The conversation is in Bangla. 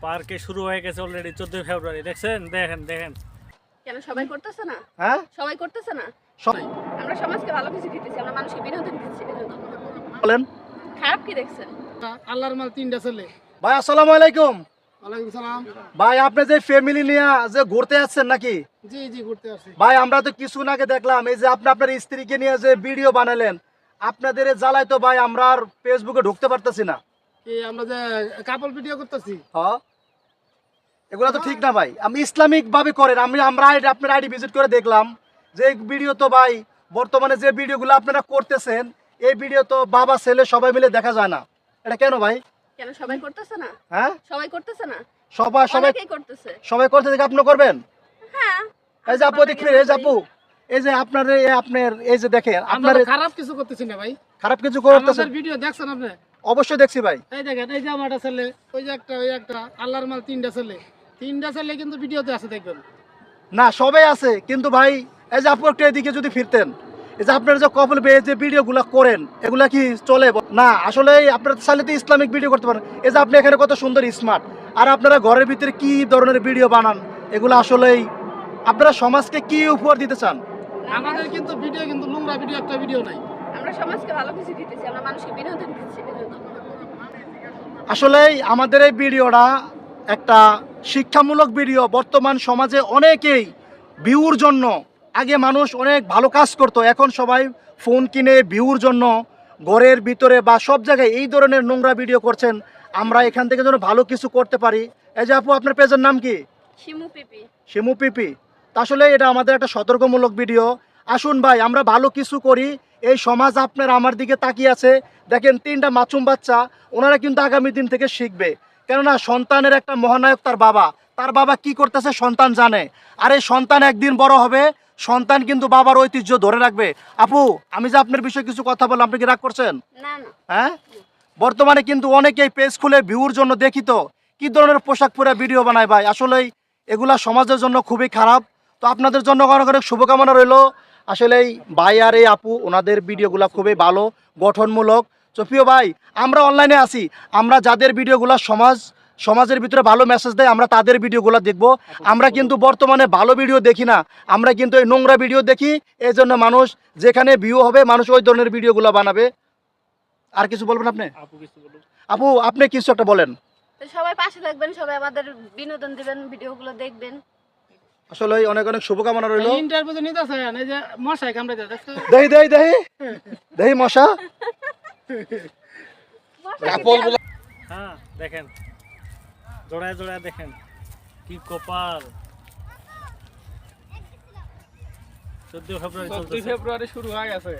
পার্কে শুরু হয়ে গেছে অলরেডি 14 ফেব্রুয়ারি। দেখছেন? দেখেন দেখেন। কেন সবাই করতেছে না? হ্যাঁ সবাই করতেছে না? সবাই আমরা সমাজকে ভালো কিছু দিতেছি, আমরা মানুষকে বিনোদন দিচ্ছি। বিনোদন বলেন। খারাপ কি দেখছেন? আল্লাহর মাল তিনটা ছেলে। ভাই আসসালামু আলাইকুম। ওয়ালাইকুম সালাম। ভাই আপনি যে ফ্যামিলি নিয়ে যে ঘুরতে যাচ্ছেন নাকি? জি জি ঘুরতে আসছি। ভাই আমরা তো কিছুদিন আগে দেখলাম এই যে আপনি আপনার স্ত্রীকে নিয়ে যে ভিডিও বানালেন, আপনাদের এই জ্বালায় তো ভাই আমরা আর ফেসবুকে ঢুকতে পারতেছি না। কি আমরা যে কাপল ভিডিও করতেছি? হ্যাঁ এগুলো তো ঠিক না ভাই, আমি ইসলামিক ভাবে করেন। আমরা আপনার আইডি ভিজিট করে দেখলাম যে এই ভিডিও তো ভাই বর্তমানে যে ভিডিওগুলো আপনারা করতেছেন এই ভিডিও তো বাবা ছেলে সবাই মিলে দেখা যায় না। এটা কেন ভাই? কেন সবাই করতেছে না? হ্যাঁ সবাই করতেছে না? সবাই সবাই অনেকেই করতেছে। সবাই করতে দেখে আপনি করবেন? হ্যাঁ। এই যে আপু দেখবেন, এই যে আপু এই যে আপনার এই যে দেখেন আমরা আপনার খারাপ কিছু করতেছি না ভাই। খারাপ কিছু করতেছেন? আমাদের ভিডিও দেখছেন আপনি? অবশ্যই দেখছি ভাই। এই দেখেন, এই যে আমার একটা ছেলে, ওই যে একটা, ওই একটা, আল্লাহর মাল তিনটা ছেলে। তিনটা ছেলে কিন্তু ভিডিওতে আছে, দেখবেন। না সবাই আছে কিন্তু ভাই এই যে আপু একটু এদিকে যদি ফিরতেন, এই যে আপনার যে কপল বে যে ভিডিওগুলো করেন এগুলা কি চলে না? আসলে আপনারা চাইলে তো ইসলামিক ভিডিও করতে পারেন। এই যে আপনি এখানে কত সুন্দর স্মার্ট, আর আপনারা ঘরের ভিতরে কি ধরনের ভিডিও বানান, এগুলো আসলেই আপনারা সমাজকে কি উপহার দিতে চান? আমাদের কিন্তু ভিডিও কিন্তু নোংরা ভিডিও একটা ভিডিও নাই। আমরা সমাজকে ভালো কিছু দিতেছি, আমরা মানুষকে বিনোদন দিচ্ছি। বিনোদন আসলেই আমাদের এই ভিডিওটা একটা শিক্ষামূলক ভিডিও। বর্তমান সমাজে অনেকেই ভিউর জন্য, আগে মানুষ অনেক ভালো কাজ করতো, এখন সবাই ফোন কিনে ভিউর জন্য ঘরের ভিতরে বা সব জায়গায় এই ধরনের নোংরা ভিডিও করছেন। আমরা এখান থেকে যেন ভালো কিছু করতে পারি। এই যে আপু আপনার পেজের নাম কি? শিমু পিপি। শিমু পিপি। তা আসলে এটা আমাদের একটা সতর্কমূলক ভিডিও। আসুন ভাই আমরা ভালো কিছু করি। এই সমাজ আপনার আমার দিকে তাকিয়ে আছে। দেখেন তিনটা মাসুম বাচ্চা, ওনারা কিন্তু আগামী দিন থেকে শিখবে। কেননা সন্তানের একটা মহানায়ক তার বাবা। তার বাবা কি করতেছে সন্তান জানে। আর এই সন্তান একদিন বড় হবে, সন্তান কিন্তু বাবার ঐতিহ্য ধরে রাখবে। আপু আমি যে আপনার বিষয়ে কিছু কথা বললাম, আপনি কি রাগ করছেন? না না। হ্যাঁ বর্তমানে কিন্তু অনেকেই পেজ খুলে ভিউর জন্য দেখি তো কি ধরনের পোশাক পরে ভিডিও বানায় ভাই। আসলেই এগুলা সমাজের জন্য খুবই খারাপ। তো আপনাদের জন্য অনেক অনেক শুভকামনা রইলো। আসলেই ভাই আর এই আপু ওনাদের ভিডিওগুলো খুবই ভালো, গঠনমূলক। তো প্রিয় ভাই আমরা অনলাইনে আসি, আমরা যাদের ভিডিওগুলো সমাজের ভিতরে ভালো মেসেজ দেয় আমরা তাদের ভিডিওগুলো দেখব। আমরা কিন্তু বর্তমানে ভালো ভিডিও দেখি না, আমরা কিন্তু এই নোংরা ভিডিও দেখি। এই জন্য মানুষ যেখানে ভিউ হবে মানুষ ওই ধরনের ভিডিওগুলো বানাবে। আর কিছু বলবেন আপনি? আপু আপনি কিছু একটা বলেন। তো সবাই পাশে থাকবেন, সবাই আমাদের বিনোদন দিবেন, ভিডিওগুলো দেখবেন। আসলে অনেক অনেক শুভকামনা রইল। ইন্টারভিউ তো নিতে চাই, এই যে মশাই কামড়াইতে দেখছো? দেহি দেহি দেহি দেহি মশা। হ্যাঁ দেখেন, জোড়ায় জোড়ায় দেখেন কি কপাল। 14 ফেব্রুয়ারি চলতেছে। ফেব্রুয়ারি শুরু হয়ে গেছে।